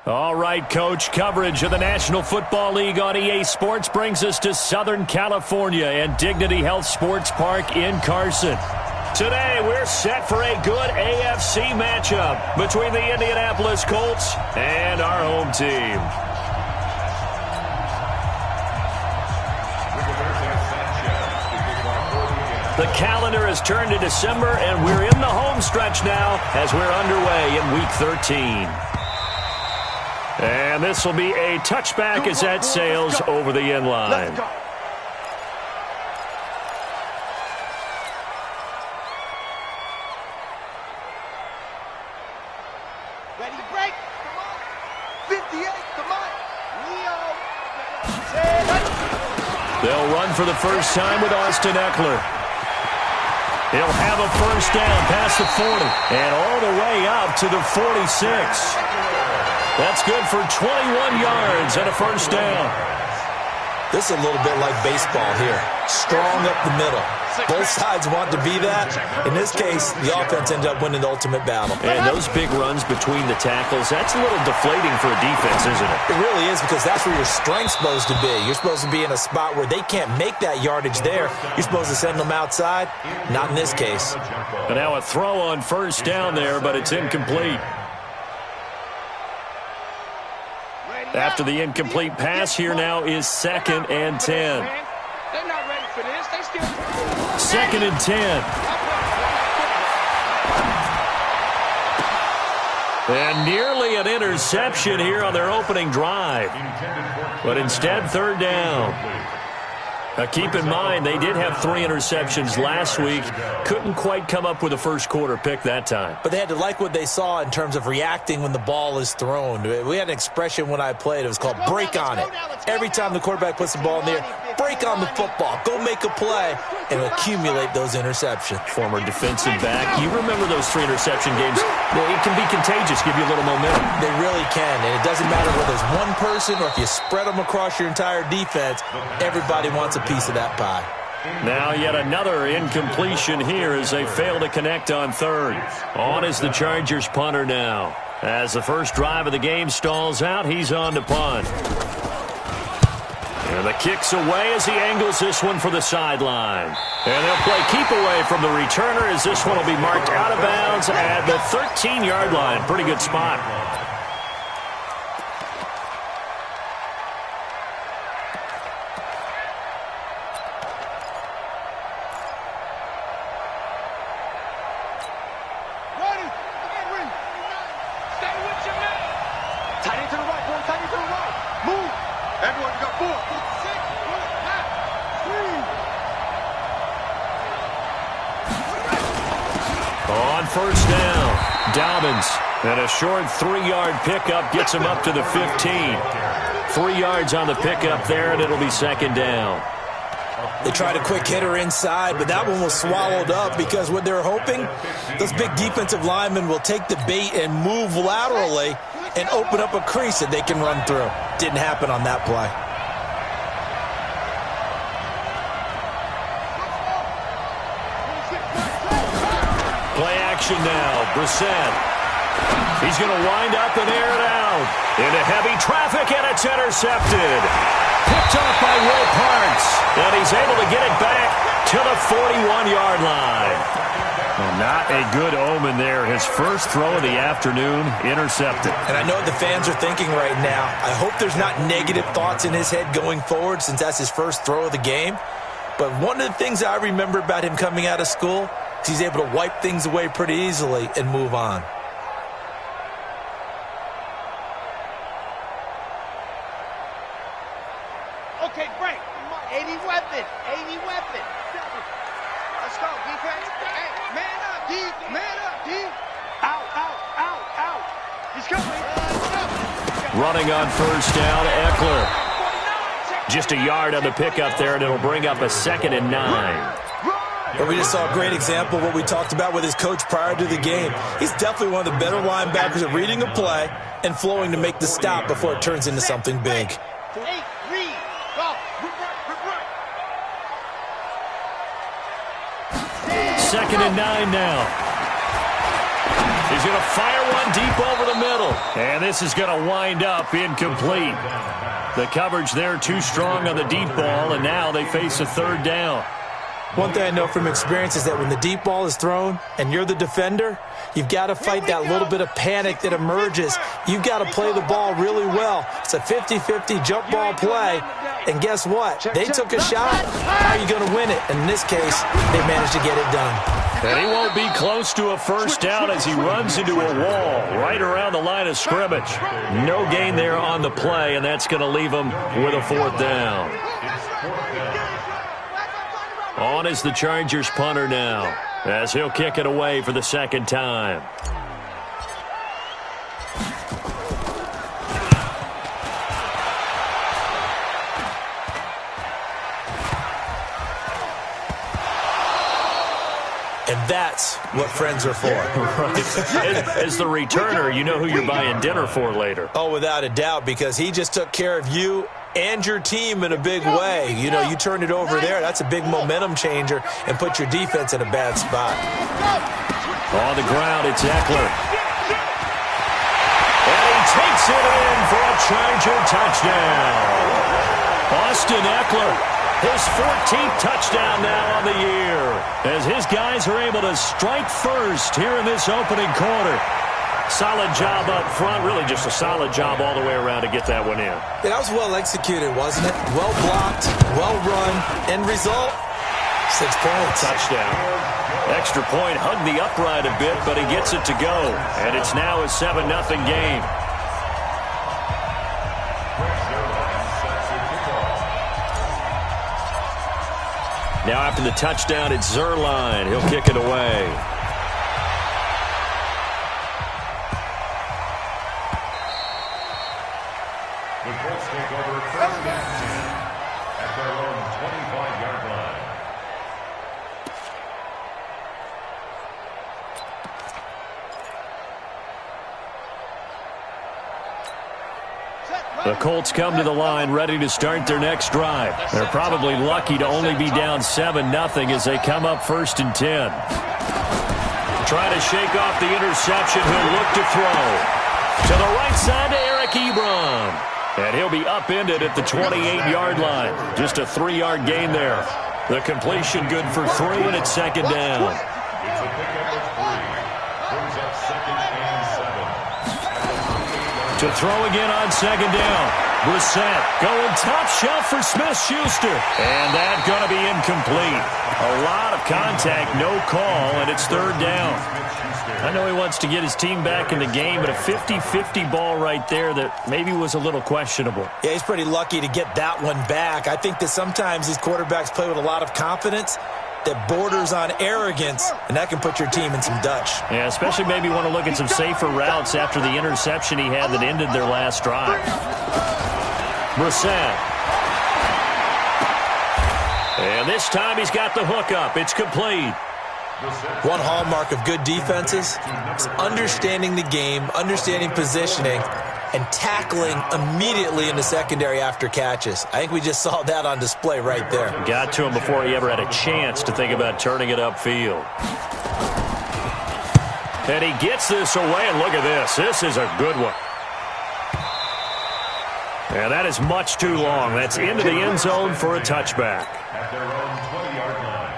All right, Coach, coverage of the National Football League on EA Sports brings us to Southern California and Dignity Health Sports Park in Carson. Today, we're set for a good AFC matchup between the Indianapolis Colts and our home team. The calendar has turned to December, and we're in the home stretch now as we're underway in Week 13. And this will be a touchback as that sails over the end line. Ready, break. Come on. 58, come on. Leo. They'll run for the first time with Austin Eckler. He'll have a first down past the 40 and all the way up to the 46. That's good for 21 yards and a first down. This is a little bit like baseball here. Strong up the middle. Both sides want to be that. In this case, the offense ended up winning the ultimate battle. And those big runs between the tackles, that's a little deflating for a defense, isn't it? It really is, because that's where your strength's supposed to be. You're supposed to be in a spot where they can't make that yardage there. You're supposed to send them outside. Not in this case. And now a throw on first down there, but it's incomplete. After the incomplete pass, here now is 2nd and 10. They're not ready for this. They still 2nd and 10. And nearly an interception here on their opening drive. But instead, 3rd down. Now keep in mind, they did have 3 interceptions last week. Couldn't quite come up with a first quarter pick that time. But they had to like what they saw in terms of reacting when the ball is thrown. We had an expression when I played. It was called break on it. Every time the quarterback puts the ball in the air, break on the football. Go make a play and accumulate those interceptions. Former defensive back. You remember those 3 interception games. It can be contagious, give you a little momentum. They really can. And it doesn't matter whether it's one person or if you spread them across your entire defense. Everybody wants a piece of that pie. Now yet another incompletion here as they fail to connect on 3rd. On is the Chargers punter now. As the first drive of the game stalls out, he's on to punt. And the kick's away as he angles this one for the sideline. And they'll play keep away from the returner as this one will be marked out of bounds at the 13-yard line. Pretty good spot. First down, Dobbins, and a short 3-yard pickup gets him up to the 15. 3 yards on the pickup there, and it'll be 2nd down. They tried a quick hitter inside, but that one was swallowed up because what they're hoping, those big defensive linemen will take the bait and move laterally and open up a crease that they can run through. Didn't happen on that play. Now, Brissett. He's going to wind up and air it out. Into heavy traffic, and it's intercepted. Picked off by Will Parks. And he's able to get it back to the 41-yard line. Well, not a good omen there. His first throw of the afternoon, intercepted. And I know what the fans are thinking right now. I hope there's not negative thoughts in his head going forward since that's his first throw of the game. But one of the things I remember about him coming out of school, he's able to wipe things away pretty easily and move on. Okay, break. 80 weapon. 80 weapon. Let's go, defense. Hey, man up, D. Man up, D. Out, out, out, out. He's coming. Running on first down, Eckler. Just a yard on the pickup there, and it'll bring up a 2nd and 9. But we just saw a great example of what we talked about with his coach prior to the game. He's definitely one of the better linebackers at reading a play and flowing to make the stop before it turns into something big. Second and 9 now. He's going to fire one deep over the middle. And this is going to wind up incomplete. The coverage there too strong on the deep ball, and now they face a third down. One thing I know from experience is that when the deep ball is thrown and you're the defender, you've got to fight that little bit of panic that emerges. You've got to play the ball really well. It's a 50-50 jump ball play. And guess what? They took a shot. How are you going to win it? And in this case, they managed to get it done. And he won't be close to a first down as he runs into a wall right around the line of scrimmage. No gain there on the play, and that's going to leave him with a fourth down. On is the Chargers punter now, as he'll kick it away for the second time. And that's what friends are for. Right. As the returner, you know who you're buying dinner for later. Oh, without a doubt, because he just took care of you and your team in a big way. You know, you turned it over there. That's a big momentum changer and put your defense in a bad spot. On the ground, it's Eckler. And he takes it in for a Charger touchdown. Austin Eckler. His 14th touchdown now on the year, as his guys are able to strike first here in this opening quarter. Solid job up front, really just a solid job all the way around to get that one in. Yeah, that was well executed, wasn't it? Well blocked, well run. End result, 6 points. Touchdown. Extra point hugged the upright a bit, but he gets it to go. And it's now a 7-0 game. Now after the touchdown, it's Zerline. He'll kick it away. The Colts take over first and 10 at their own 25-yard line. The Colts come to the line ready to start their next drive. They're probably lucky to only be down 7-0 as they come up 1st and 10. Trying to shake off the interception. He'll look to throw. To the right side to Eric Ebron. And he'll be upended at the 28-yard line. Just a 3-yard gain there. The completion good for 3, and it's second down. It's a pickup of 3. Brings up 2nd and 7. To throw again on second down. Brissett going top shelf for Smith-Schuster. And that's going to be incomplete. A lot of contact, no call, and it's third down. I know he wants to get his team back in the game, but a 50-50 ball right there that maybe was a little questionable. Yeah, he's pretty lucky to get that one back. I think that sometimes these quarterbacks play with a lot of confidence that borders on arrogance, and that can put your team in some Dutch. Yeah, especially maybe want to look at some safer routes after the interception he had that ended their last drive. Brissett. And this time he's got the hook up. It's complete. One hallmark of good defenses is understanding the game, understanding positioning, and tackling immediately in the secondary after catches. I think we just saw that on display right there. Got to him before he ever had a chance to think about turning it upfield. And he gets this away, and look at this. This is a good one. And that is much too long. That's into the end zone for a touchback. At their own 20-yard line.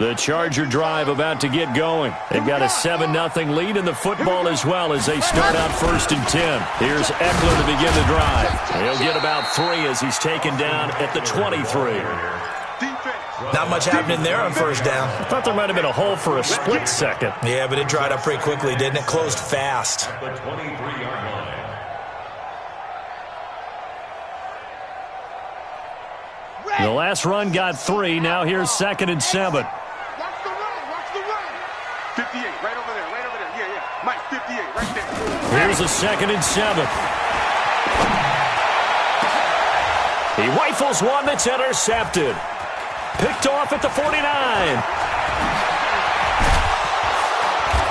The Charger drive about to get going. They've got a 7-0 lead in the football as well as they start out 1st and 10. Here's Eckler to begin the drive. He'll get about 3 as he's taken down at the 23. Not much happening there on first down. I thought there might have been a hole for a split second. Yeah, but it dried up pretty quickly, didn't it? Closed fast. The 23-yard line. The last run got 3. Now here's 2nd and 7. Watch the run. 58, right over there. Yeah. Mike, 58, right there. Here's a 2nd and 7. He rifles one that's intercepted. Picked off at the 49.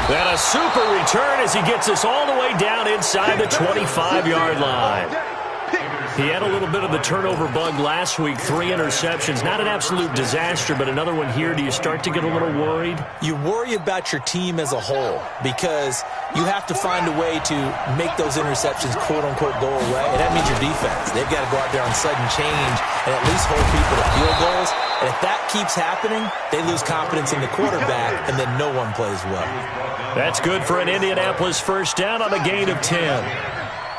And a super return as he gets us all the way down inside the 25-yard line. He had a little bit of the turnover bug last week, 3 interceptions. Not an absolute disaster, but another one here. Do you start to get a little worried? You worry about your team as a whole because you have to find a way to make those interceptions, quote-unquote, go away. And that means your defense. They've got to go out there on sudden change and at least hold people to field goals. And if that keeps happening, they lose confidence in the quarterback, and then no one plays well. That's good for an Indianapolis first down on a gain of 10.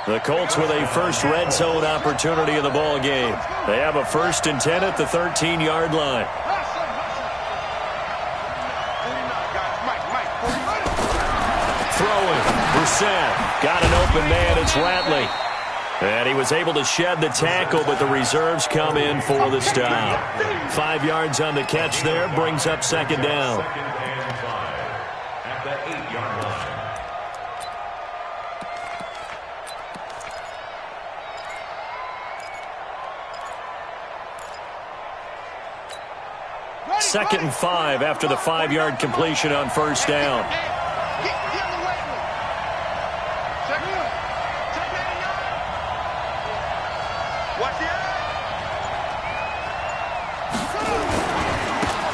The Colts with a first red zone opportunity in the ball game. They have a 1st and 10 at the 13-yard line. Throwing. Brissett. Got an open man. It's Ratley. And he was able to shed the tackle, but the reserves come in for the stop. 5 yards on the catch there. Brings up 2nd down. At the 8-yard line. Second and 5 after the 5-yard completion on first down.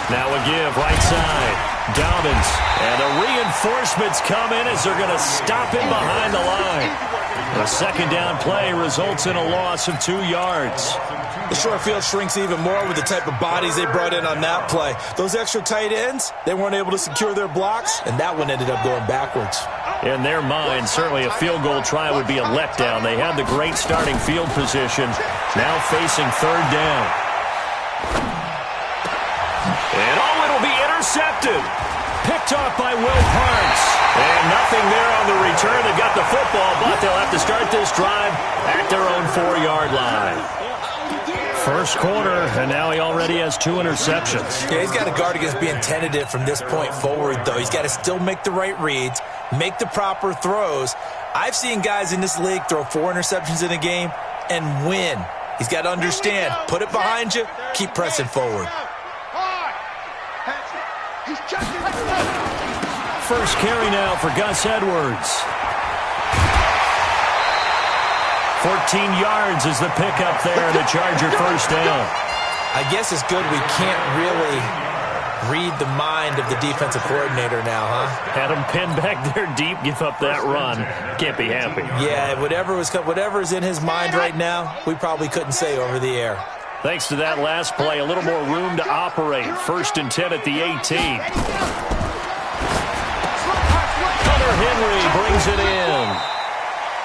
Now a give, right side. Dobbins. And the reinforcements come in as they're going to stop him behind the line. A 2nd down play results in a loss of 2 yards. The short field shrinks even more with the type of bodies they brought in on that play. Those extra tight ends, they weren't able to secure their blocks, and that one ended up going backwards. In their mind, certainly a field goal try would be a letdown. They had the great starting field position, now facing 3rd down. And it'll be intercepted. Picked off by Will Parks. And nothing there on the return. They got the football, but they'll have to start this drive at their own 4-yard line. First quarter, and now he already has 2 interceptions. Yeah, he's got to guard against being tentative from this point forward, though. He's got to still make the right reads, make the proper throws. I've seen guys in this league throw 4 interceptions in a game and win. He's got to understand, put it behind you, keep pressing forward. First carry now for Gus Edwards. 14 yards is the pickup there, and a Charger first down. I guess it's good we can't really read the mind of the defensive coordinator now, huh? Had him pinned back there deep, give up that run. Can't be happy. Yeah, whatever's in his mind right now, we probably couldn't say over the air. Thanks to that last play, a little more room to operate. 1st and 10 at the 18. Hunter Henry brings it in.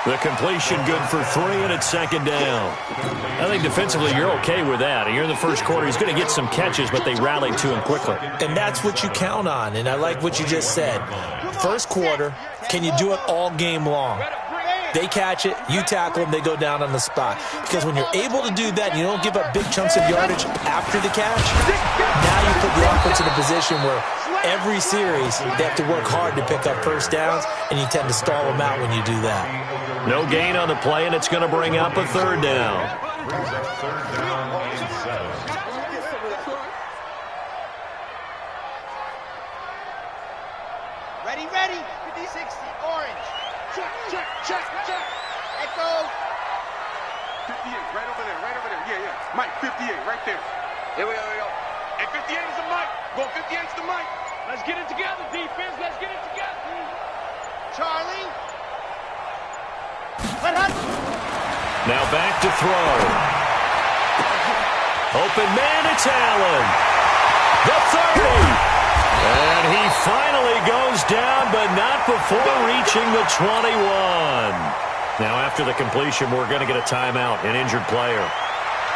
The completion good for 3, and it's 2nd down. I think defensively you're okay with that. You're in the first quarter. He's going to get some catches, but they rallied to him quickly. And that's what you count on, and I like what you just said. First quarter, can you do it all game long? They catch it, you tackle them, they go down on the spot. Because when you're able to do that and you don't give up big chunks of yardage after the catch, now you put the offense in a position where every series they have to work hard to pick up first downs, and you tend to stall them out when you do that. No gain on the play, and it's going to bring up a 3rd down. Ready, 50-60, orange. Check. Echo. 58, right over there. Yeah. Mike, 58, right there. Here we go. And 58 is the Mike. Go 58 is the Mike. Let's get it together, defense. Let's get it together. Charlie. Now back to throw. Open man, it's Allen. The 30. And he finally goes down, but not before reaching the 21. Now after the completion, we're going to get a timeout, an injured player.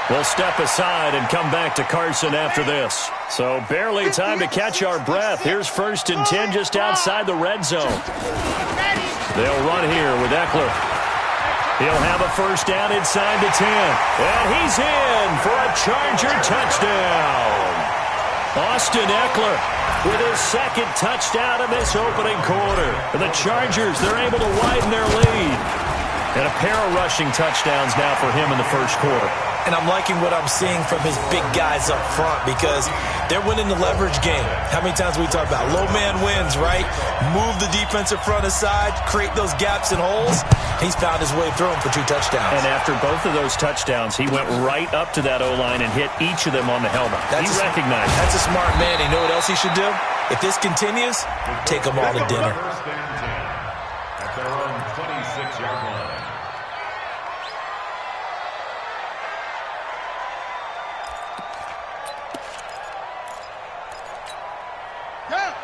We'll step aside and come back to Carson after this. So barely time to catch our breath. Here's 1st and 10 just outside the red zone. They'll run here with Eckler. He'll have a first down inside the 10. And he's in for a Charger touchdown. Austin Eckler with his 2nd touchdown in this opening quarter. And the Chargers, they're able to widen their lead. And a pair of rushing touchdowns now for him in the first quarter. and I'm liking what I'm seeing from his big guys up front because they're winning the leverage game. How many times we talk about low man wins, right? Move the defensive front aside, create those gaps and holes. He's found his way through them for 2 touchdowns. And after both of those touchdowns, he went right up to that O-line and hit each of them on the helmet. He recognized it. That's a smart man. You know what else he should do? If this continues, take them all to dinner. First and 10 at their own 26-yard line.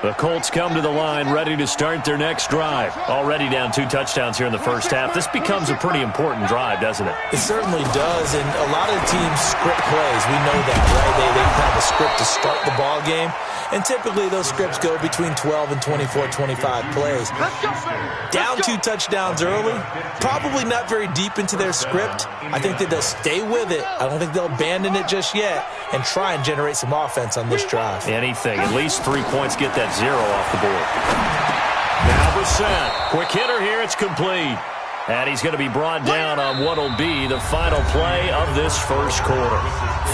The Colts come to the line ready to start their next drive. Already down 2 touchdowns here in the first half. This becomes a pretty important drive, doesn't it? It certainly does, and a lot of teams script plays. We know that, right? They have a script to start the ball game, and typically those scripts go between 12 and 24, 25 plays. Down 2 touchdowns early, probably not very deep into their script. I think that they'll stay with it. I don't think they'll abandon it just yet and try and generate some offense on this drive. Anything. At least 3 points, get that 0 off the board. Now Brissett. Quick hitter here. It's complete. And he's going to be brought down on what will be the final play of this first quarter.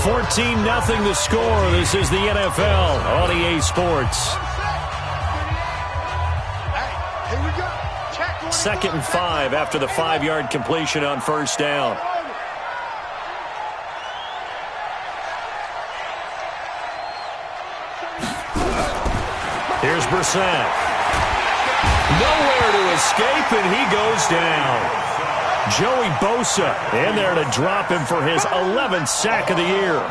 14-0 the score. This is the NFL on EA Sports. Here we go. 2nd and 5 after the 5-yard completion on first down. Here's Brissett. Nowhere to escape, and he goes down. Joey Bosa in there to drop him for his 11th sack of the year.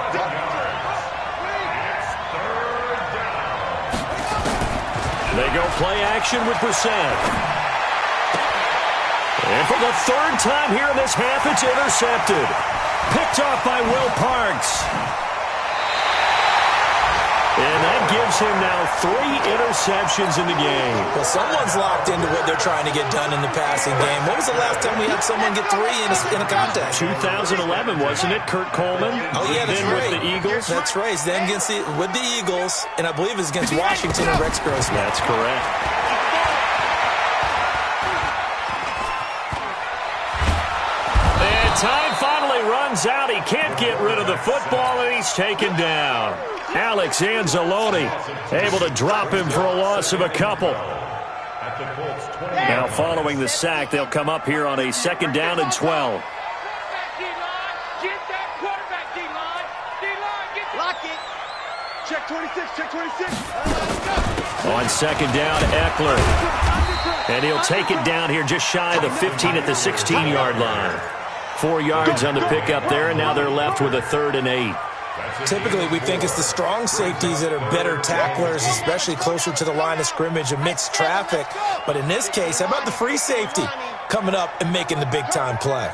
They go play action with Brissett. And for the 3rd time here in this half, it's intercepted. Picked off by Will Parks. And that gives him now 3 interceptions in the game. Well, someone's locked into what they're trying to get done in the passing game. When was the last time we had someone get 3 in a contest? 2011, wasn't it? Kurt Coleman. Oh, yeah, that's then right. With the Eagles. That's right. Then with the Eagles, and I believe it's against Washington and Rex Grossman. That's correct. And time finally runs out. He can't get rid of the football, and he's taken down. Alex Anzalone able to drop him for a loss of a couple. Now following the sack, they'll come up here on a 2nd down and 12. Lock it. Check 26, check 26. On 2nd down, Eckler. And he'll take it down here just shy of the 15 at the 16-yard line. 4 yards on the pickup there, and now they're left with a 3rd and 8. Typically, we think it's the strong safeties that are better tacklers, especially closer to the line of scrimmage amidst traffic. But in this case, how about the free safety coming up and making the big-time play?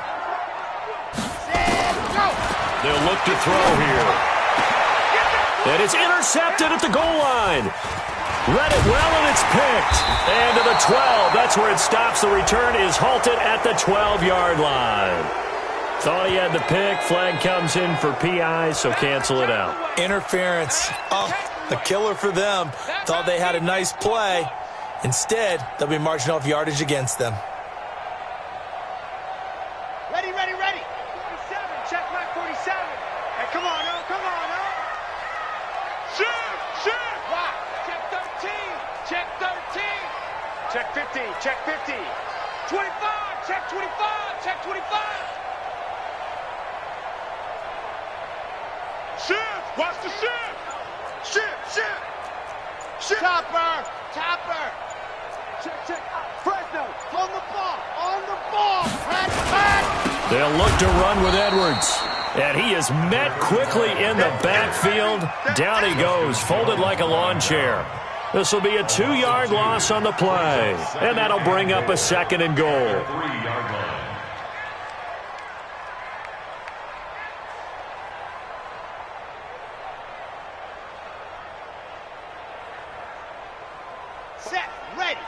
They'll look to throw here. And it's intercepted at the goal line. Read it well, and it's picked. And to the 12. That's where it stops. The return is halted at the 12-yard line. Thought he had the pick. Flag comes in for PI, so cancel it out. Interference. Oh, a killer for them. Thought they had a nice play. Instead, they'll be marching off yardage against them. Ready, ready, ready. 47. Check my 47. Hey, come on, oh, come on, oh. Shoot, shoot. Wow. Check 13. Check 13. Check 15. Check 50. 25. Check 25. Check 25. Shift! Watch the shift! Shift! Shift! Shift! Topper! Topper! Check, check. Fresno! On the ball! On the ball! Pat, pat! They'll look to run with Edwards. And he is met quickly in the backfield. Down he goes, folded like a lawn chair. This will be a 2-yard loss on the play. And that'll bring up a 2nd and goal. 3-yard line. Set, ready,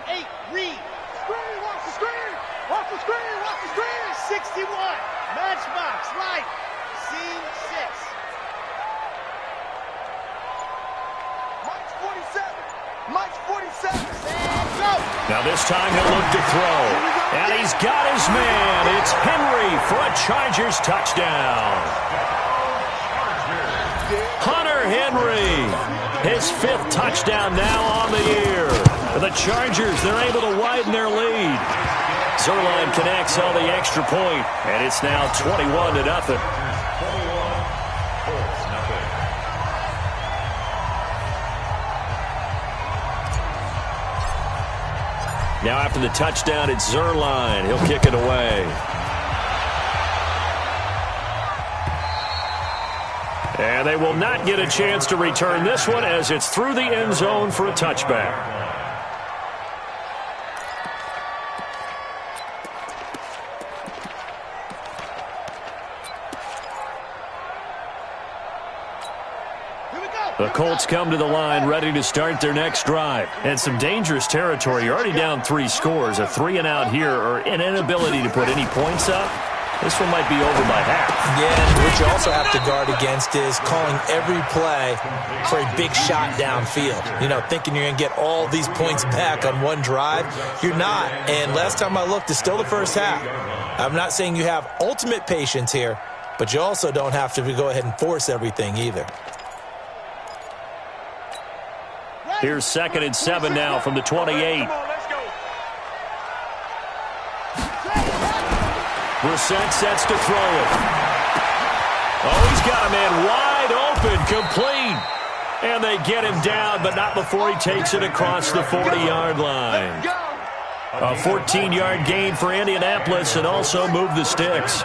8, read. Screen, watch the screen. Watch the screen, watch the screen. 61, matchbox, right. Scene 6. Mike's 47. Mike's 47. And go. Now this time he'll look to throw. And he's got his man. It's Henry for a Chargers touchdown. Hunter Henry, his 5th touchdown now on the year. For the Chargers, they're able to widen their lead. Zuerlein connects on the extra point, and it's now 21-0. Now after the touchdown, it's Zuerlein. He'll kick it away. And they will not get a chance to return this one as it's through the end zone for a touchback. The Colts come to the line ready to start their next drive. And some dangerous territory. You're already down 3 scores. A 3-and-out here or an inability to put any points up. This one might be over by half. Yeah, and what you also have to guard against is calling every play for a big shot downfield. You know, thinking you're going to get all these points back on one drive. You're not. And last time I looked, it's still the first half. I'm not saying you have ultimate patience here, but you also don't have to go ahead and force everything either. Here's 2nd and 7 now from the 28. Brissett sets to throw it. Oh, he's got a man wide open, complete. And they get him down, but not before he takes it across the 40-yard line. A 14-yard gain for Indianapolis and also move the sticks.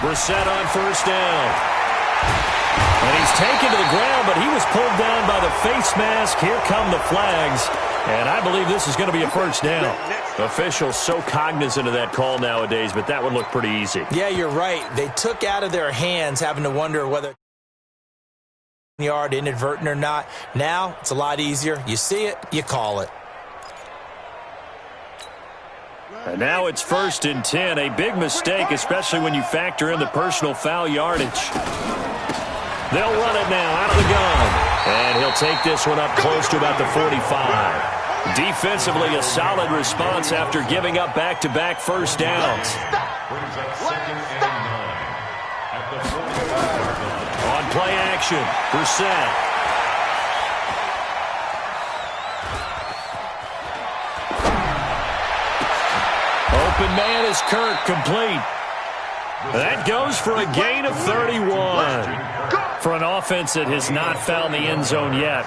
Brissett on 1st down. And he's taken to the ground, but he was pulled down by the face mask. Here come the flags. And I believe this is going to be a 1st down. Officials so cognizant of that call nowadays, but that would look pretty easy. Yeah, you're right. They took out of their hands having to wonder whether yard inadvertent or not. Now it's a lot easier. You see it, you call it. And now it's 1st and 10. A big mistake, especially when you factor in the personal foul yardage. They'll run it now out of the gun. And he'll take this one up close to about the 45. Defensively, a solid response after giving up back-to-back 1st downs. On play action, Brissett. Open man is Kirk, complete. That goes for a gain of 31. For an offense that has not found the end zone yet,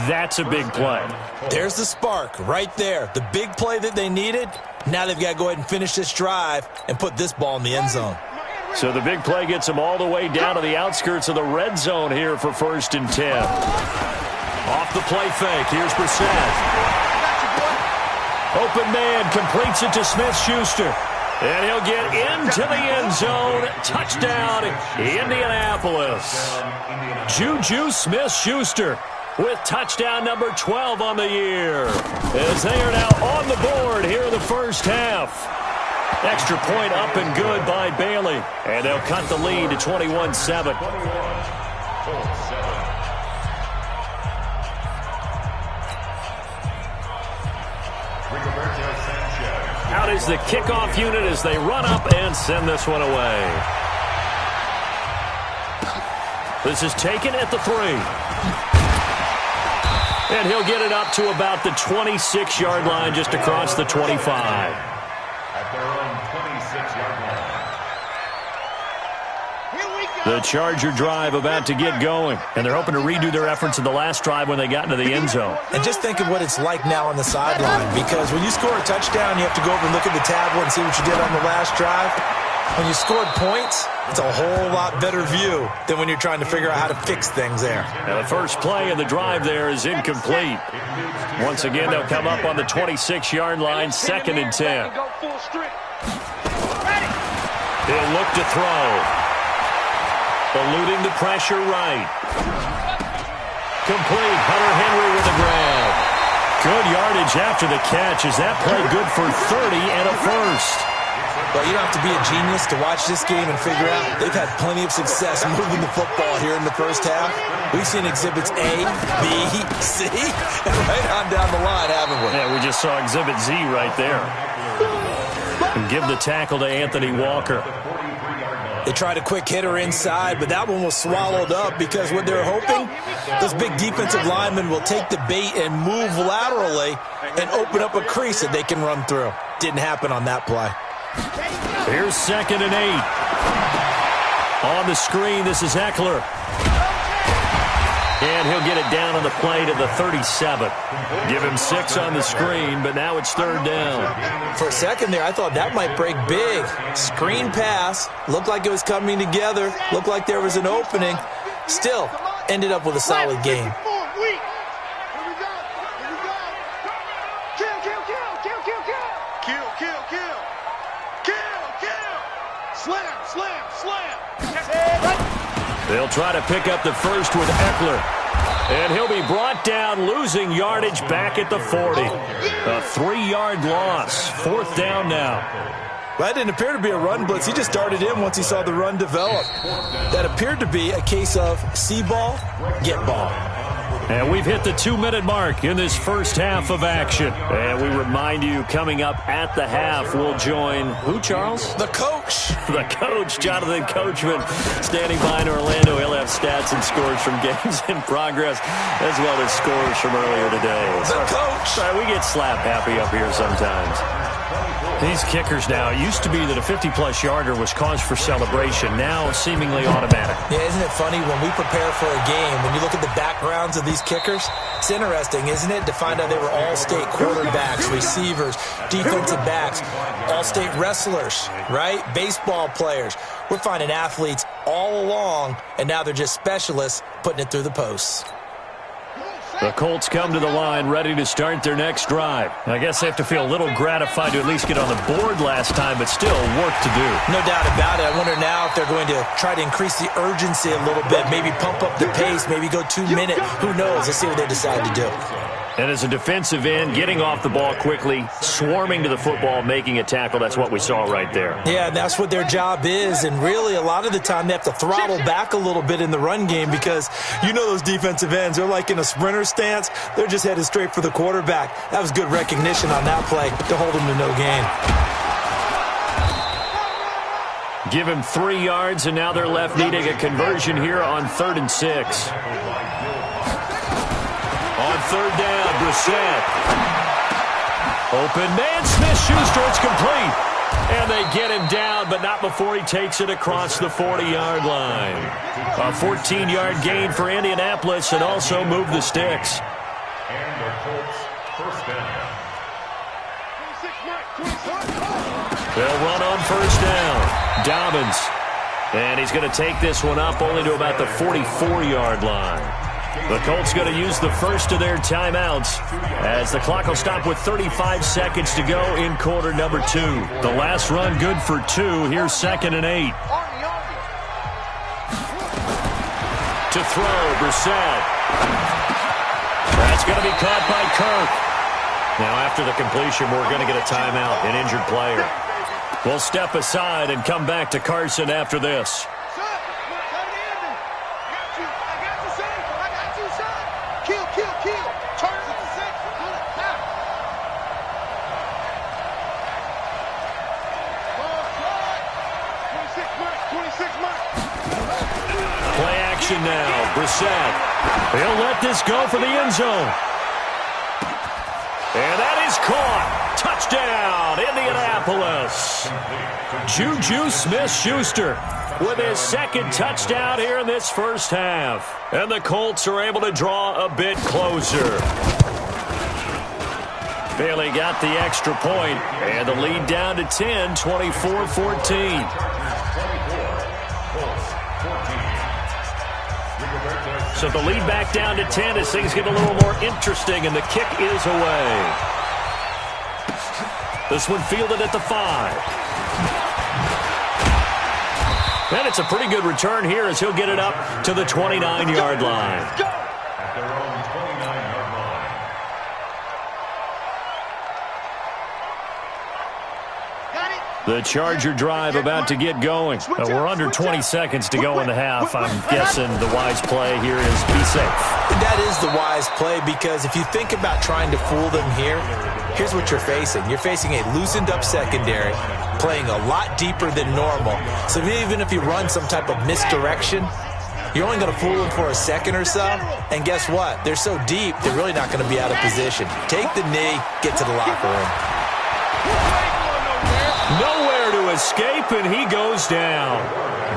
that's a big play. There's the spark right there. The big play that they needed. Now they've got to go ahead and finish this drive and put this ball in the end zone. So the big play gets them all the way down to the outskirts of the red zone here for 1st and 10. Off the play fake. Here's Brissett. Open man completes it to Smith-Schuster. And he'll get into the end zone. Touchdown, Indianapolis. Juju Smith-Schuster with touchdown number 12 on the year. As they are now on the board here in the 1st half. Extra point up and good by Bailey. And they'll cut the lead to 21-7. Out is the kickoff unit as they run up and send this one away. This is taken at the 3. And he'll get it up to about the 26-yard line, just across the 25. At their own 26-yard line. The Charger drive about to get going, and they're hoping to redo their efforts in the last drive when they got into the end zone. And just think of what it's like now on the sideline, because when you score a touchdown, you have to go over and look at the tablet and see what you did on the last drive. When you scored points, it's a whole lot better view than when you're trying to figure out how to fix things there. Now the first play of the drive there is incomplete. Once again, they'll come up on the 26-yard line, 2nd and 10. He'll look to throw. Eluding the pressure right. Complete. Hunter Henry with a grab. Good yardage after the catch. Is that play good for 30 and a 1st? Well, you don't have to be a genius to watch this game and figure out they've had plenty of success moving the football here in the first half. We've seen exhibits A, B, C, and right on down the line, haven't we? Yeah, we just saw exhibit Z right there. And give the tackle to Anthony Walker. They tried a quick hitter inside, but that one was swallowed up because what they're hoping, those big defensive linemen will take the bait and move laterally and open up a crease that they can run through. Didn't happen on that play. Here's 2nd and 8. On the screen, this is Eckler. And he'll get it down on the play to the 37. Give him 6 on the screen, but now it's 3rd down. For a second there, I thought that might break big. Screen pass. Looked like it was coming together. Looked like there was an opening. Still, ended up with a solid game. They'll try to pick up the first with Eckler. And he'll be brought down, losing yardage back at the 40. A 3-yard loss. 4th down now. That didn't appear to be a run blitz. He just darted in once he saw the run develop. That appeared to be a case of see ball, get ball. And we've hit the 2-minute mark in this first half of action. And we remind you, coming up at the half, we'll join who, Charles? The coach. The coach, Jonathan Coachman, standing by in Orlando. He'll have stats and scores from games in progress, as well as scores from earlier today. The coach. We get slap happy up here sometimes. These kickers now, it used to be that a 50-plus yarder was cause for celebration. Now, seemingly automatic. Yeah, isn't it funny when we prepare for a game, when you look at the backgrounds of these kickers? It's interesting, isn't it, to find out they were all-state quarterbacks, receivers, defensive backs, all-state wrestlers, right? Baseball players. We're finding athletes all along, and now they're just specialists putting it through the posts. The Colts come to the line, ready to start their next drive. I guess they have to feel a little gratified to at least get on the board last time, but still work to do. No doubt about it. I wonder now if they're going to try to increase the urgency a little bit, maybe pump up the pace, maybe go 2-minute. Who knows? Let's see what they decide to do. And as a defensive end, getting off the ball quickly, swarming to the football, making a tackle, that's what we saw right there. Yeah, and that's what their job is, and really a lot of the time they have to throttle back a little bit in the run game because you know those defensive ends, they're like in a sprinter stance. They're just headed straight for the quarterback. That was good recognition on that play to hold him to no gain. Give him 3 yards, and now they're left needing a conversion here on 3rd and 6. On 3rd down, Brissett. Open man, Smith-Schuster, it's complete. And they get him down, but not before he takes it across the 40-yard line. A 14-yard gain for Indianapolis and also move the sticks. And the Colts first down. They'll run on 1st down. Dobbins. And he's going to take this one up only to about the 44-yard line. The Colts going to use the first of their timeouts as the clock will stop with 35 seconds to go in quarter number 2. The last run good for 2. Here's 2nd and 8. To throw, Brissett. That's going to be caught by Kirk. Now after the completion, we're going to get a timeout, an injured player. We'll step aside and come back to Carson after this. Play action now. Brissett. He'll let this go for the end zone. And that is caught. Touchdown, Indianapolis. Juju Smith-Schuster with his 2nd touchdown here in this first half. And the Colts are able to draw a bit closer. Bailey got the extra point, and the lead down to 10, 24-14. So the lead back down to 10 as things get a little more interesting, and the kick is away. This one fielded at the 5. And it's a pretty good return here as he'll get it up to the 29-yard line. At their own 29-yard line. Got it. The Charger drive about to get going. We're under 20 seconds to go in the half. I'm guessing the wise play here is be safe. That is the wise play, because if you think about trying to fool them here, here's what you're facing. You're facing a loosened up secondary, playing a lot deeper than normal. So even if you run some type of misdirection, you're only going to fool them for a second or so. And guess what? They're so deep, they're really not going to be out of position. Take the knee, get to the locker room. Nowhere to escape, and he goes down.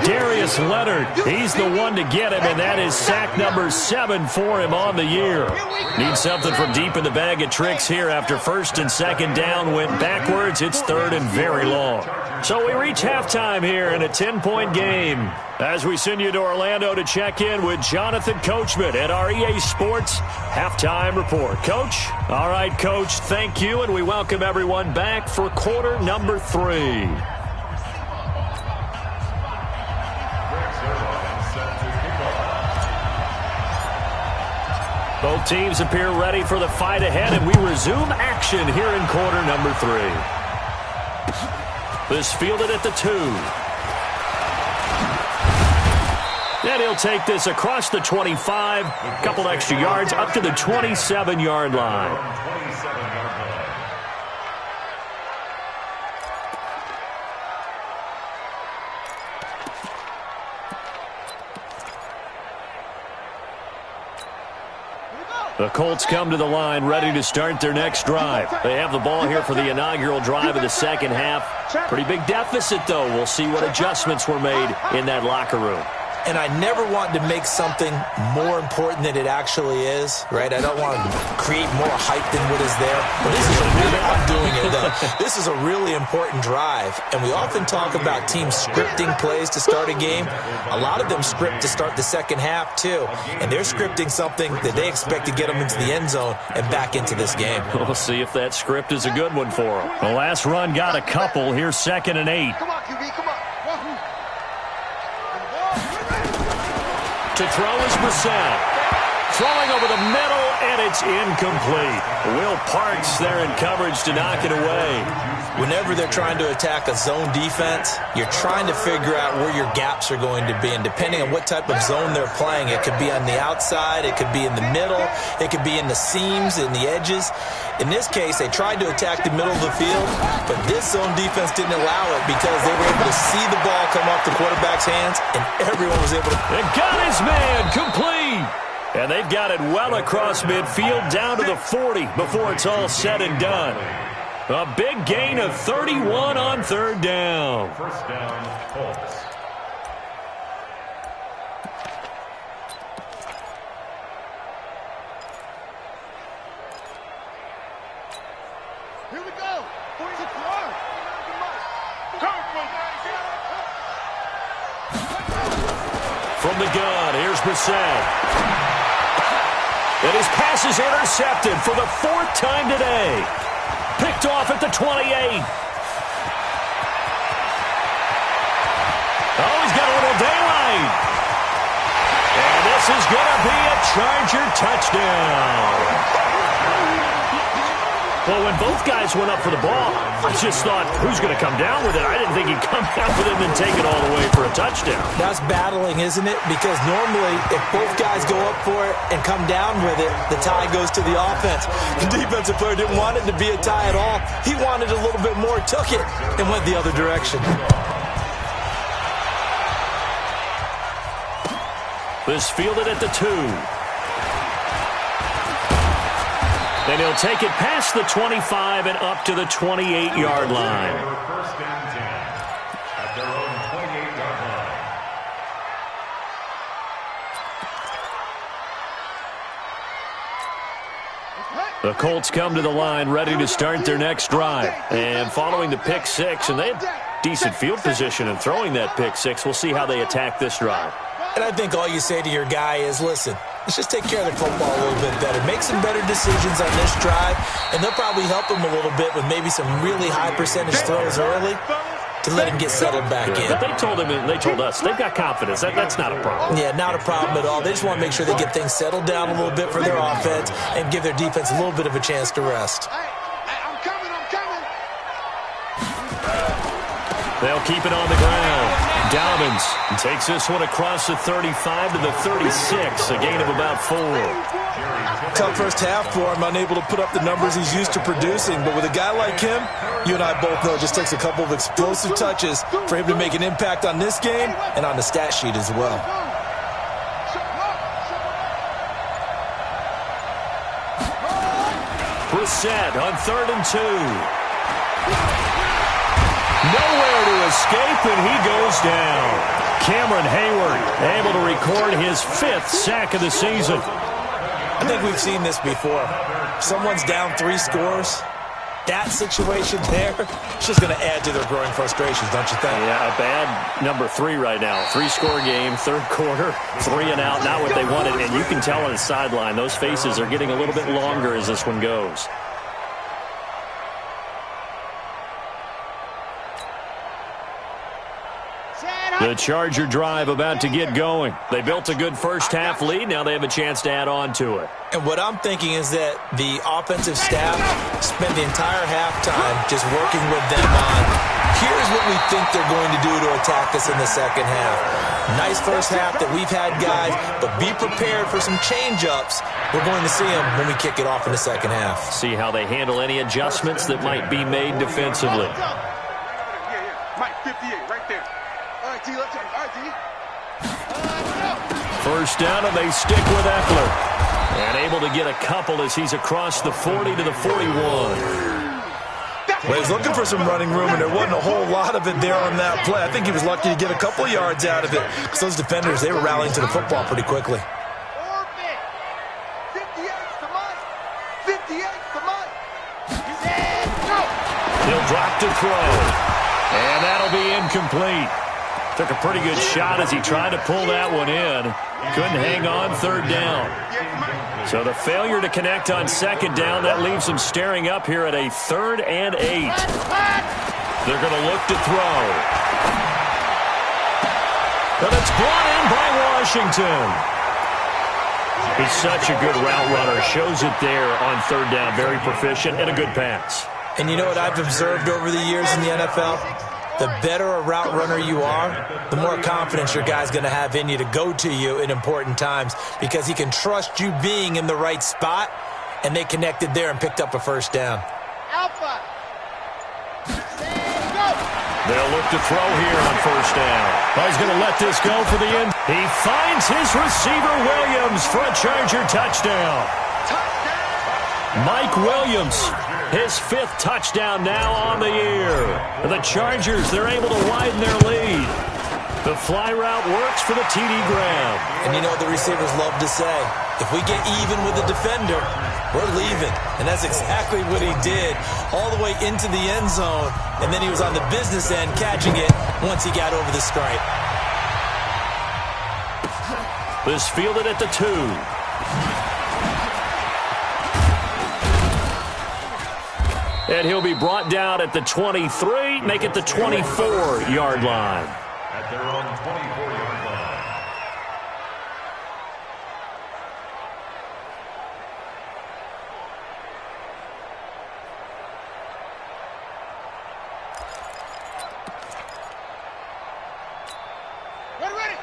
Darius Leonard, he's the one to get him, and that is sack number 7 for him on the year. Needs something from deep in the bag of tricks here after first and second down went backwards. It's third and very long. So we reach halftime here in a 10-point game as we send you to Orlando to check in with Jonathan Coachman at our EA Sports Halftime Report. Coach? All right, Coach, thank you, and we welcome everyone back for quarter number 3. Both teams appear ready for the fight ahead, and we resume action here in quarter number 3. This fielded at the 2. And he'll take this across the 25, a couple extra yards, up to the 27-yard line. The Colts come to the line ready to start their next drive. They have the ball here for the inaugural drive of the second half. Pretty big deficit, though. We'll see what adjustments were made in that locker room. And I never want to make something more important than it actually is, right? I don't want to create more hype than what is there. But I'm doing it, though. This is a really important drive. And we often talk about teams scripting plays to start a game. A lot of them script to start the second half, too. And they're scripting something that they expect to get them into the end zone and back into this game. We'll see if that script is a good one for them. The last run got a couple. Here's 2nd and 8. Come on, QB, come on. To throw is Brissett. Throwing over the middle, and it's incomplete. Will Parks there in coverage to knock it away. Whenever they're trying to attack a zone defense, you're trying to figure out where your gaps are going to be. And depending on what type of zone they're playing, it could be on the outside, it could be in the middle, it could be in the seams, in the edges. In this case, they tried to attack the middle of the field, but this zone defense didn't allow it because they were able to see the ball come off the quarterback's hands, and everyone was able to... They got his man complete. And they've got it well across midfield down to the 40 before it's all said and done. A big gain of 31 on third down. First down, Colts. Here we go. Where's it from? From the gun, here's Brissett. And his pass is intercepted for the 4th time today. Picked off at the 28. Oh, he's got a little daylight. And this is going to be a Charger touchdown. Well, when both guys went up for the ball, I just thought, who's going to come down with it? I didn't think he'd come down with it and then take it all the way for a touchdown. That's battling, isn't it? Because normally, if both guys go up for it and come down with it, the tie goes to the offense. The defensive player didn't want it to be a tie at all. He wanted a little bit more, took it, and went the other direction. This fielded at the 2. And he'll take it past the 25 and up to the 28-yard line. First down 10 at their own 28-yard line. The Colts come to the line ready to start their next drive. And following the pick 6, and they had decent field position in throwing that pick 6. We'll see how they attack this drive. And I think all you say to your guy is, listen, let's just take care of the football a little bit better. Make some better decisions on this drive, and they'll probably help him a little bit with maybe some really high percentage throws early to let him get settled back in. But they told him, and they told us, they've got confidence. That's not a problem. Yeah, not a problem at all. They just want to make sure they get things settled down a little bit for their offense and give their defense a little bit of a chance to rest. I'm coming. They'll keep it on the ground. Dobbins takes this one across the 35 to the 36, a gain of about 4. Tough first half for him, unable to put up the numbers he's used to producing. But with a guy like him, you and I both know it just takes a couple of explosive touches for him to make an impact on this game and on the stat sheet as well. Brissett on 3rd and 2. Nowhere to escape, and he goes down. Cameron Hayward able to record his 5th sack of the season. I think we've seen this before. Someone's down 3 scores. That situation there, it's just going to add to their growing frustrations, don't you think? Yeah, a bad number 3 right now. 3-score game, 3rd quarter, 3 and out, not what they wanted. And you can tell on the sideline, those faces are getting a little bit longer as this one goes. The Charger drive about to get going. They built a good first-half lead. Now they have a chance to add on to it. And what I'm thinking is that the offensive staff spent the entire halftime just working with them on, here's what we think they're going to do to attack us in the second half. Nice first half that we've had, guys, but be prepared for some change-ups. We're going to see them when we kick it off in the second half. See how they handle any adjustments that might be made defensively. Mike, 58, right there. All right, T, let's go. All right, T. First down, and they stick with Eckler. And able to get a couple as he's across the 40 to the 41. Well, he was looking for some running room, and there wasn't a whole lot of it there on that play. I think he was lucky to get a couple of yards out of it because those defenders, they were rallying to the football pretty quickly. 58's the Mike. 58's the Mike. He'll drop to throw. And that'll be incomplete. Took a pretty good shot as he tried to pull that one in. Couldn't hang on 3rd down. So the failure to connect on 2nd down, that leaves them staring up here at a 3rd and 8. They're going to look to throw. But it's brought in by Washington. He's such a good route runner. Shows it there on 3rd down. Very proficient and a good pass. And you know what I've observed over the years in the NFL? The better a route runner you are, the more confidence your guy's going to have in you to go to you in important times because he can trust you being in the right spot, and they connected there and picked up a first down. Alpha. They'll look to throw here on 1st down. Oh, he's going to let this go for the end. He finds his receiver, Williams, for a Charger touchdown. Mike Williams, his 5th touchdown now on the year. The Chargers, they're able to widen their lead. The fly route works for the TD grab. And you know what the receivers love to say? If we get even with the defender, we're leaving. And that's exactly what he did, all the way into the end zone. And then he was on the business end catching it once he got over the stripe. This fielded at the 2. And he'll be brought down at the 23, make it the 24-yard line. At their own 24-yard line.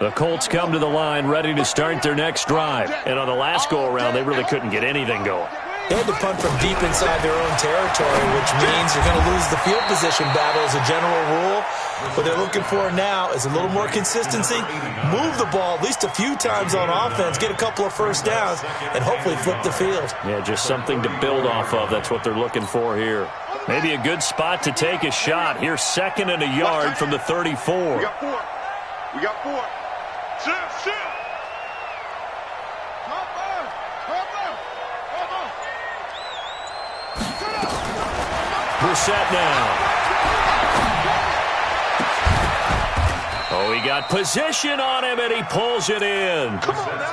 The Colts come to the line ready to start their next drive. And on the last go-around, they really couldn't get anything going. They had to punt from deep inside their own territory, which means you're going to lose the field position battle as a general rule. What they're looking for now is a little more consistency, move the ball at least a few times on offense, get a couple of first downs, and hopefully flip the field. Yeah, just something to build off of. That's what they're looking for here. Maybe a good spot to take a shot. Here's 2nd and a yard from the 34. We got 4. We got 4. Sit. Brissett now. Oh, he got position on him, and he pulls it in.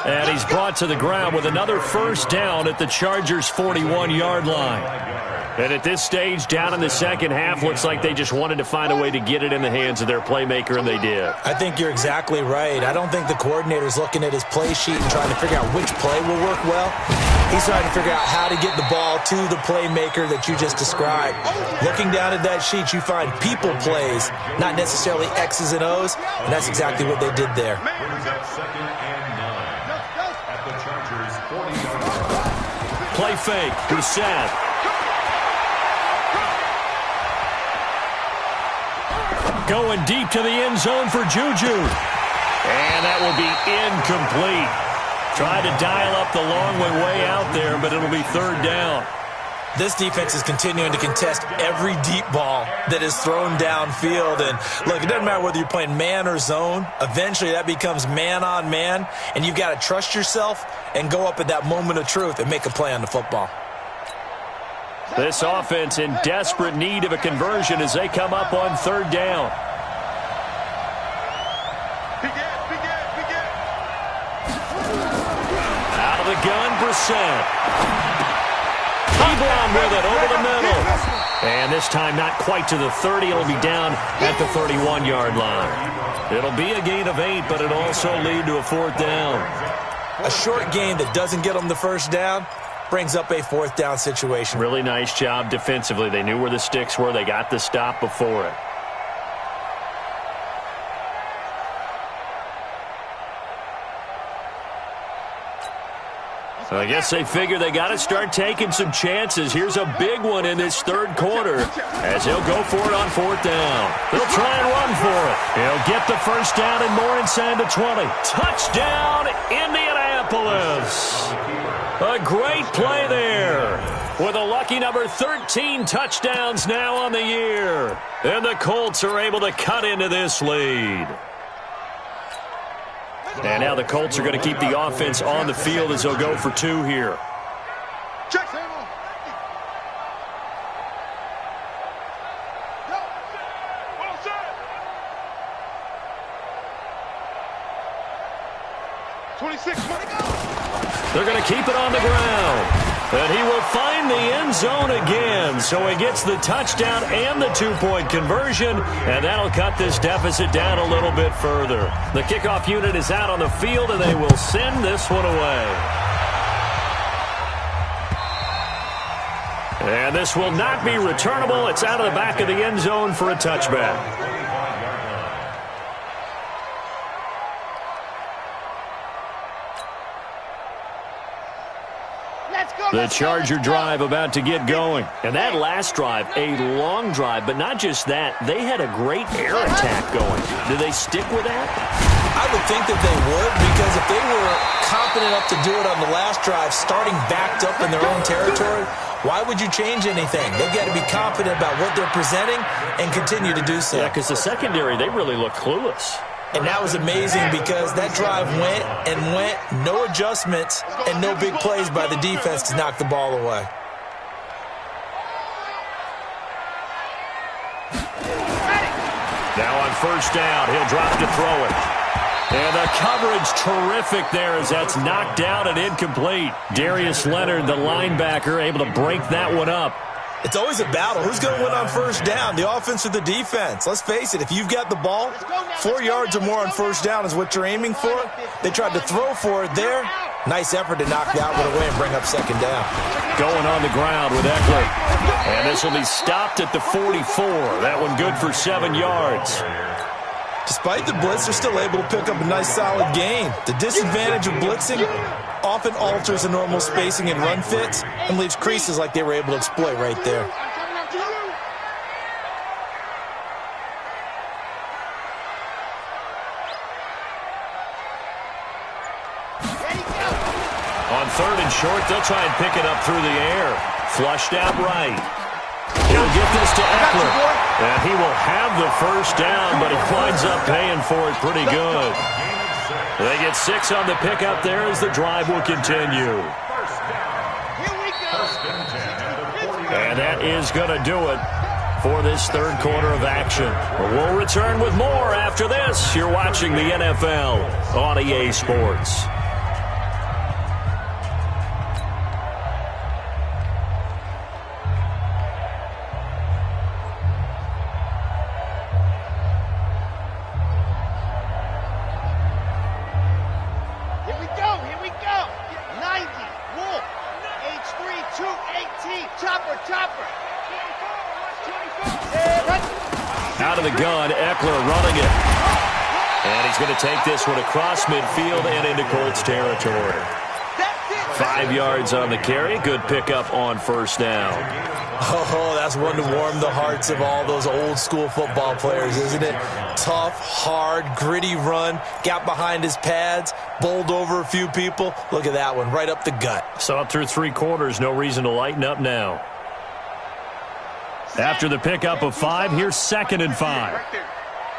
And he's brought to the ground with another first down at the Chargers' 41-yard line. And at this stage, down in the second half, looks like they just wanted to find a way to get it in the hands of their playmaker, and they did. I think you're exactly right. I don't think the coordinator's looking at his play sheet and trying to figure out which play will work well. He's trying to figure out how to get the ball to the playmaker that you just described. Looking down at that sheet, you find people plays, not necessarily X's and O's, and that's exactly what they did there. Second and 9 at the Chargers' 40-yard line. Play fake. Brissett. Going deep to the end zone for Juju. And that will be incomplete. Tried to dial up the long way out there, but it'll be third down. This defense is continuing to contest every deep ball that is thrown downfield. And look, it doesn't matter whether you're playing man or zone. Eventually that becomes man on man, and you've got to trust yourself and go up at that moment of truth and make a play on the football. This offense in desperate need of a conversion as they come up on third down. Out of the gun, Brissett. Ebron with it over the middle. And this time not quite to the 30. It'll be down at the 31-yard line. It'll be a gain of 8, but it'll also lead to a fourth down. A short gain that doesn't get them the first down brings up a fourth down situation. Really nice job defensively. They knew where the sticks were. They got the stop before it. So I guess they figure they got to start taking some chances. Here's a big one in this third quarter as he'll go for it on fourth down. They'll try and run for it. He'll get the first down and more inside the 20. Touchdown, Indianapolis. A great play there with a lucky number 13 touchdowns now on the year. And the Colts are able to cut into this lead. And now the Colts are going to keep the offense on the field as they'll go for 2 here. Check. They're going to keep it on the ground. And he will find the end zone again. So he gets the touchdown and the 2-point conversion. And that'll cut this deficit down a little bit further. The kickoff unit is out on the field, and they will send this one away. And this will not be returnable. It's out of the back of the end zone for a touchback. The Charger drive about to get going. And that last drive, a long drive, but not just that. They had a great air attack going. Do they stick with that? I would think that they would, because if they were confident enough to do it on the last drive, starting backed up in their own territory, why would you change anything? They've got to be confident about what they're presenting and continue to do so. Yeah, because the secondary, they really look clueless. And that was amazing because that drive went and went, no adjustments and no big plays by the defense to knock the ball away. Now on first down, he'll drop to throw it. And the coverage terrific there as that's knocked down and incomplete. Darius Leonard, the linebacker, able to break that one up. It's always a battle. Who's going to win on first down, the offense or the defense? Let's face it, if you've got the ball, 4 yards or more on first down is what you're aiming for. They tried to throw for it there. Nice effort to knock that one away and bring up second down. Going on the ground with Eckler. And this will be stopped at the 44. That one good for 7 yards. Despite the blitz, they're still able to pick up a nice solid gain. The disadvantage of blitzing often alters the normal spacing and run fits and leaves creases like they were able to exploit right there. On third and short, they'll try and pick it up through the air. Flushed out right. He'll get this to Eckler. And he will have the first down, but he winds up paying for it pretty good. They get 6 on the pickup there as the drive will continue. And that is going to do it for this third quarter of action. We'll return with more after this. You're watching the NFL on EA Sports. of the gun. Eckler running it. And he's going to take this one across midfield and into Colts territory. 5 yards on the carry. Good pickup on first down. Oh, that's one to warm the hearts of all those old school football players, isn't it? Tough, hard, gritty run. Got behind his pads, bowled over a few people. Look at that one, right up the gut. Saw it through 3 quarters. No reason to lighten up now. After the pickup of 5, here's 2nd and 5. Right there.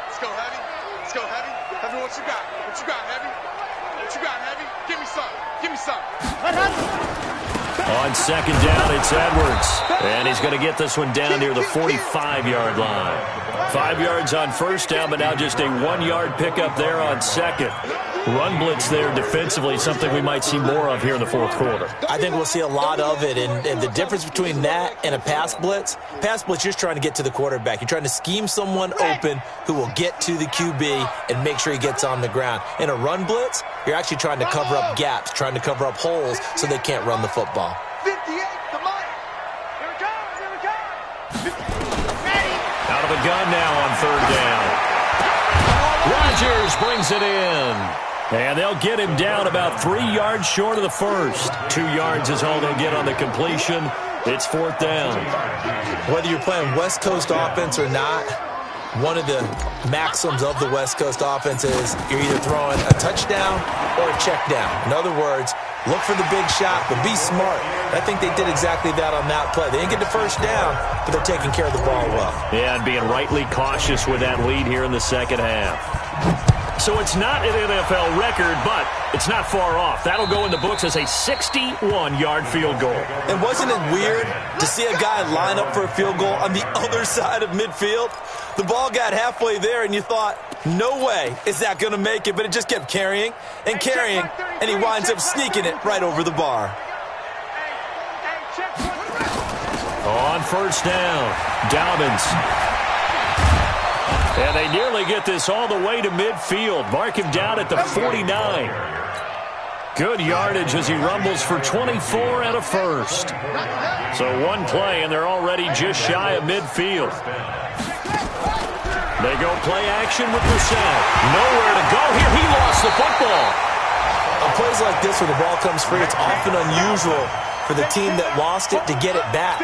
Let's go, Heavy. Let's go, Heavy. Heavy, what you got? What you got, Heavy? What you got, Heavy? Give me some. Give me some. On 2nd down, it's Edwards. And he's going to get this one down near the 45-yard line. 5 yards on first down, but now just a 1-yard pickup there on 2nd. Run blitz there defensively, something we might see more of here in the 4th quarter. I think we'll see a lot of it, and the difference between that and a pass blitz, you're just trying to get to the quarterback. You're trying to scheme someone open who will get to the QB and make sure he gets on the ground. In a run blitz, you're actually trying to cover up gaps, trying to cover up holes so they can't run the football. 58, the money. Here it comes, here it comes. Ready. Out of the gun now on 3rd down. Rodgers brings it in. And they'll get him down about 3 yards short of the first. 2 yards is all they'll get on the completion. It's 4th down. Whether you're playing West Coast offense or not, one of the maxims of the West Coast offense is you're either throwing a touchdown or a check down. In other words, look for the big shot, but be smart. I think they did exactly that on that play. They didn't get the first down, but they're taking care of the ball well. Yeah, and being rightly cautious with that lead here in the 2nd half. So it's not an NFL record, but it's not far off. That'll go in the books as a 61-yard field goal. And wasn't it weird to see a guy line up for a field goal on the other side of midfield? The ball got halfway there, and you thought, no way is that going to make it, but it just kept carrying and carrying, and he winds up sneaking it right over the bar. On first down, Dobbins. And they nearly get this all the way to midfield. Mark him down at the 49. Good yardage as he rumbles for 24 and a first. So one play, and they're already just shy of midfield. They go play action with Brissett. Nowhere to go here. He lost the football. On plays like this where the ball comes free, it's often unusual for the team that lost it to get it back.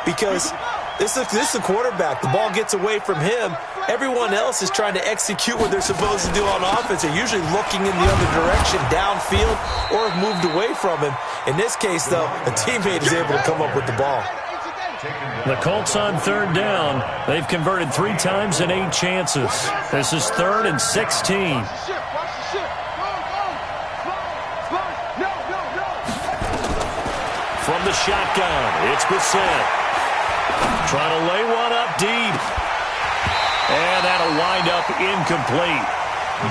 Because this is the quarterback. The ball gets away from him. Everyone else is trying to execute what they're supposed to do on offense. They're usually looking in the other direction, downfield, or have moved away from him. In this case, though, a teammate is able to come up with the ball. The Colts on 3rd down. They've converted 3 times in 8 chances. This is 3rd and 16. From the shotgun, it's Brissett. Trying to lay one up deep. And that'll wind up incomplete.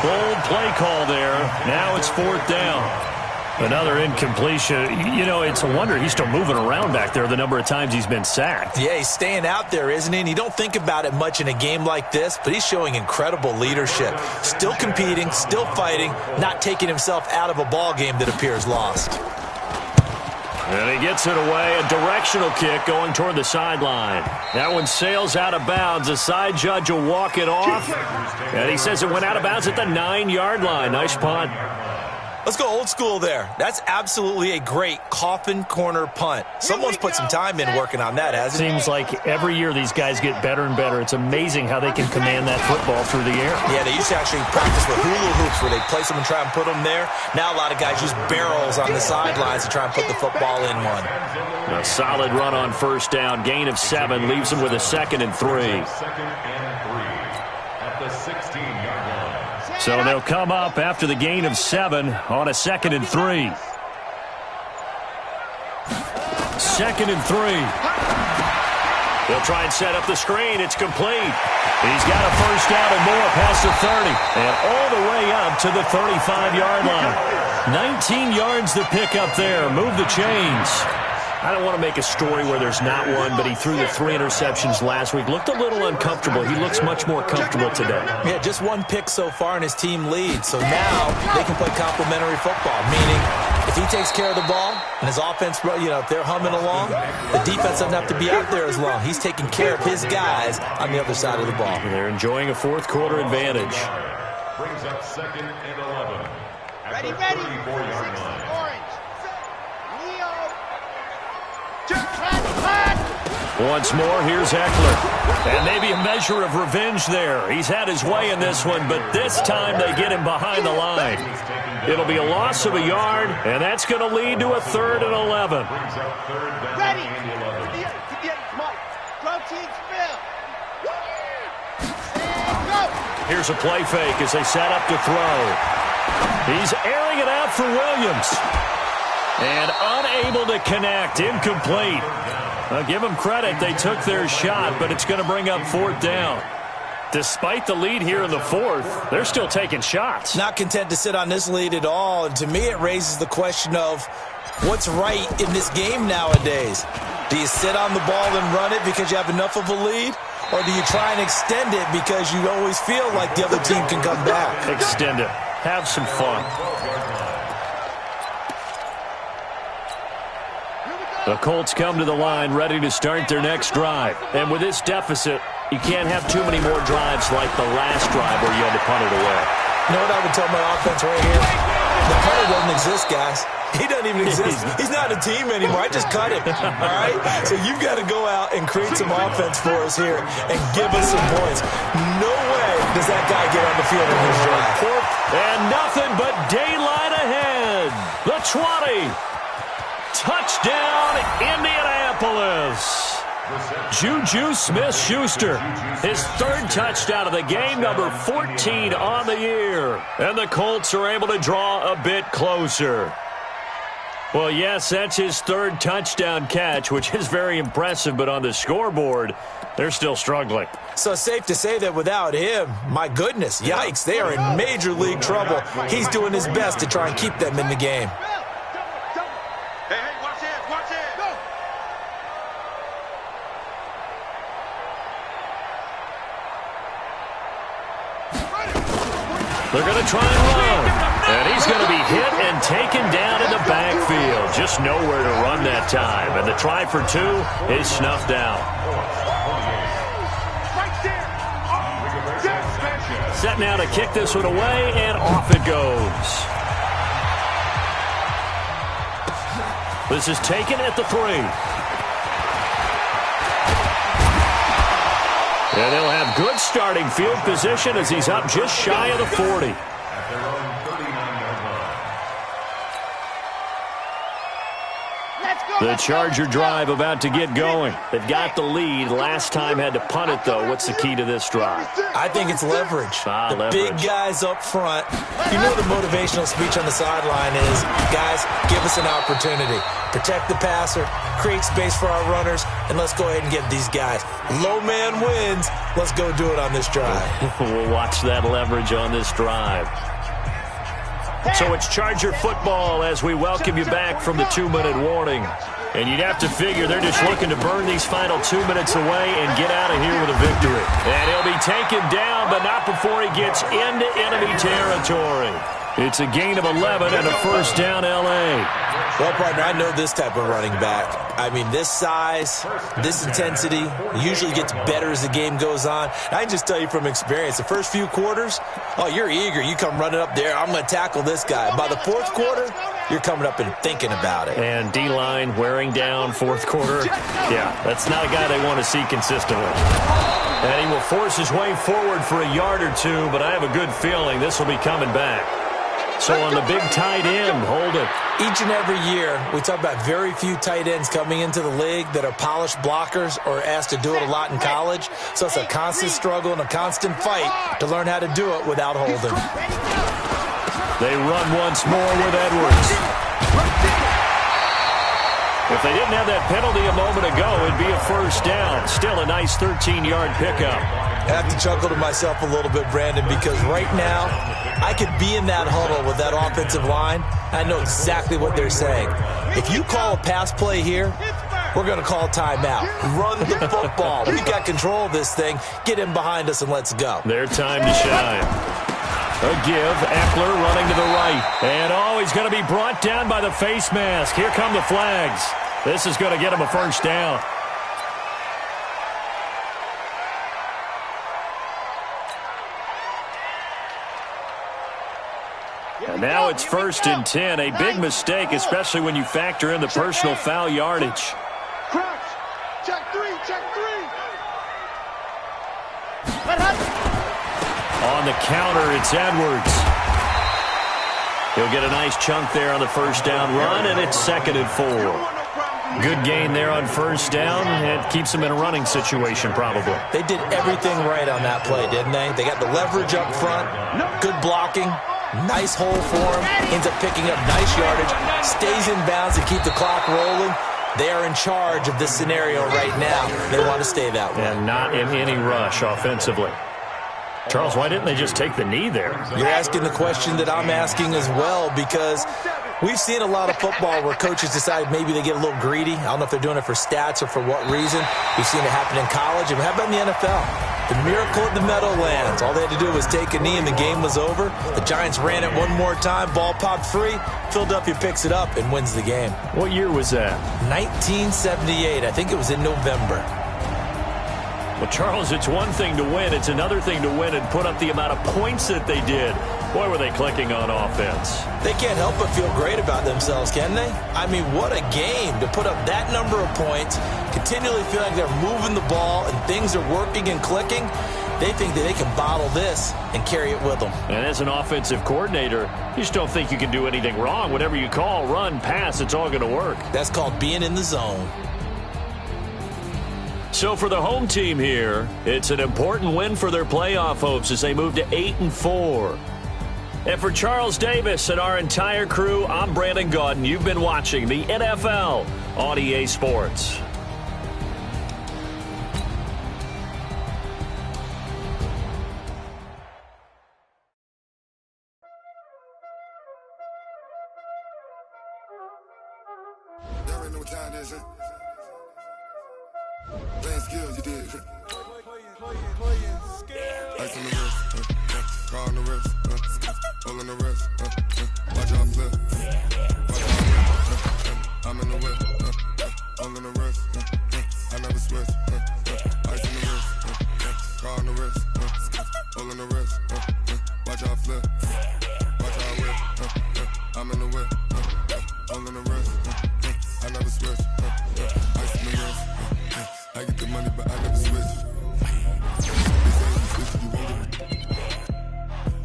Bold play call there. Now it's 4th down. Another incompletion. You know, it's a wonder he's still moving around back there the number of times he's been sacked. Yeah, he's staying out there, isn't he? And you don't think about it much in a game like this, but he's showing incredible leadership. Still competing, still fighting, not taking himself out of a ball game that appears lost. And he gets it away. A directional kick going toward the sideline. That one sails out of bounds. The side judge will walk it off. And he says it went out of bounds at the 9-yard line. Nice punt. Let's go old school there. That's absolutely a great coffin corner punt. Someone's put some time in working on that, hasn't it? Seems like every year these guys get better and better. It's amazing how they can command that football through the air. Yeah, they used to actually practice with hula hoops where they place them and try and put them there. Now a lot of guys use barrels on the sidelines to try and put the football in one. A solid run on first down. Gain of 7 leaves them with a 2nd and 3. At the 16-yard line. So they'll come up after the gain of 7 on a 2nd and 3. 2nd and 3. They'll try and set up the screen. It's complete. He's got a first down and more past the 30. And all the way up to the 35-yard line. 19 yards to pick up there. Move the chains. I don't want to make a story where there's not one, but he threw the 3 interceptions last week. Looked a little uncomfortable. He looks much more comfortable today. Yeah, just 1 pick so far and his team leads. So now they can play complementary football, meaning if he takes care of the ball and his offense, if they're humming along, the defense doesn't have to be out there as long. He's taking care of his guys on the other side of the ball. They're enjoying a fourth quarter advantage. Brings up 2nd and 11. Ready, ready. 6 orange. Leo. Once more, here's Eckler. And maybe a measure of revenge there. He's had his way in this one, but this time they get him behind the line. It'll be a loss of a yard, and that's going to lead to a 3rd and 11. Ready. 58, Mike. Protein spill. And go. Here's a play fake as they set up to throw. He's airing it out for Williams. And unable to connect. Incomplete. I'll give them credit. They took their shot, but it's going to bring up 4th down. Despite the lead here in the 4th, they're still taking shots. Not content to sit on this lead at all. And to me, it raises the question of what's right in this game nowadays. Do you sit on the ball and run it because you have enough of a lead? Or do you try and extend it because you always feel like the other team can come back? Extend it. Have some fun. The Colts come to the line ready to start their next drive. And with this deficit, you can't have too many more drives like the last drive where you had to punt it away. You know what I would tell my offense right here? The punter doesn't exist, guys. He doesn't even exist. He's not a team anymore. I just cut him, all right? So you've got to go out and create some offense for us here and give us some points. No way does that guy get on the field in this drive. And nothing but daylight ahead. The 20. Touchdown, Indianapolis. Juju Smith-Schuster, his 3rd touchdown of the game, number 14 on the year. And the Colts are able to draw a bit closer. Well, yes, that's his 3rd touchdown catch, which is very impressive, but on the scoreboard, they're still struggling. So it's safe to say that without him, my goodness, yikes, they are in major league trouble. He's doing his best to try and keep them in the game. Hey, watch it, watch it. Go. They're going to try and run. And he's going to be hit and taken down in the backfield. Just nowhere to run that time. And the try for 2 is snuffed out. Set now to kick this one away, and off it goes. This is taken at the 3. And they'll have good starting field position as he's up just shy of the 40. The Charger drive about to get going. They've got the lead. Last time had to punt it, though. What's the key to this drive? I think it's leverage. The leverage. Big guys up front. You know the motivational speech on the sideline is, guys, give us an opportunity. Protect the passer, create space for our runners, and let's go ahead and get these guys. Low man wins. Let's go do it on this drive. We'll watch that leverage on this drive. So it's Charger football as we welcome you back from the 2-minute warning. And you'd have to figure they're just looking to burn these final 2 minutes away and get out of here with a victory. And he'll be taken down, but not before he gets into enemy territory. It's a gain of 11 and a 1st down, L.A. Well, partner, I know this type of running back. I mean, this size, this intensity usually gets better as the game goes on. And I can just tell you from experience, the first few quarters, oh, you're eager. You come running up there, I'm going to tackle this guy. By the 4th quarter, you're coming up and thinking about it. And D-line wearing down 4th quarter. Yeah, that's not a guy they want to see consistently. And he will force his way forward for a yard or 2, but I have a good feeling this will be coming back. So on the big tight end, hold it. Each and every year, we talk about very few tight ends coming into the league that are polished blockers or asked to do it a lot in college. So it's a constant struggle and a constant fight to learn how to do it without holding. They run once more with Edwards. If they didn't have that penalty a moment ago, it'd be a 1st down. Still a nice 13-yard pickup. I have to chuckle to myself a little bit, Brandon, because right now I could be in that huddle with that offensive line. I know exactly what they're saying. If you call a pass play here, we're going to call timeout. Run the football. We've got control of this thing. Get him behind us and let's go. Their time to shine. A give. Eckler running to the right. And, he's going to be brought down by the face mask. Here come the flags. This is going to get him a first down. And now it's 1st and 10. A big mistake, especially when you factor in the personal foul yardage. Crouch. Check three. On the counter, it's Edwards. He'll get a nice chunk there on the first down run, and it's 2nd and 4. Good gain there on first down. It keeps them in a running situation, probably. They did everything right on that play, didn't they? They got the leverage up front, good blocking, nice hole for him, ends up picking up nice yardage, stays in bounds to keep the clock rolling. They are in charge of this scenario right now. They want to stay that way. And not in any rush offensively. Charles, why didn't they just take the knee there? You're asking the question that I'm asking as well, because we've seen a lot of football where coaches decide maybe they get a little greedy. I don't know if they're doing it for stats or for what reason. We've seen it happen in college. And how about in the NFL? The miracle at the Meadowlands. All they had to do was take a knee and the game was over. The Giants ran it one more time. Ball popped free. Philadelphia picks it up and wins the game. What year was that? 1978. I think it was in November. Well, Charles, it's one thing to win. It's another thing to win and put up the amount of points that they did. Boy, were they clicking on offense. They can't help but feel great about themselves, can they? I mean, what a game to put up that number of points, continually feel like they're moving the ball and things are working and clicking. They think that they can bottle this and carry it with them. And as an offensive coordinator, you just don't think you can do anything wrong. Whatever you call, run, pass, it's all going to work. That's called being in the zone. So for the home team here, it's an important win for their playoff hopes as they move to 8-4. And for Charles Davis and our entire crew, I'm Brandon Gaudin. You've been watching the NFL on EA Sports. Y'all know what time it is, huh? Playing skills, you did. Ice on the wrist, car on the wrist, hole in the wrist, watch out flip, watch out whip, I'm in the whip, hole in the wrist, I never switch, ice on the wrist, car on the wrist, hole in the wrist, watch out flip, watch out whip, I'm in the whip, hole in the wrist, I never switch, ice on the wrist, I get the money but I never switch.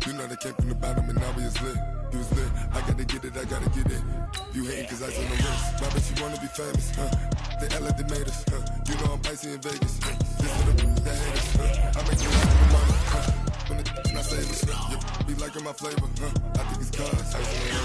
You know they came from the bottom and now we is lit. You was lit, I gotta get it, I gotta get it. You hating cause ice on the wrist. My bitch, you wanna be famous, They act like they made us, You know I'm icy in Vegas, This for the that haters, I make you like the money, When the not saving, be liking my flavor, I think it's cause ice on the wrist.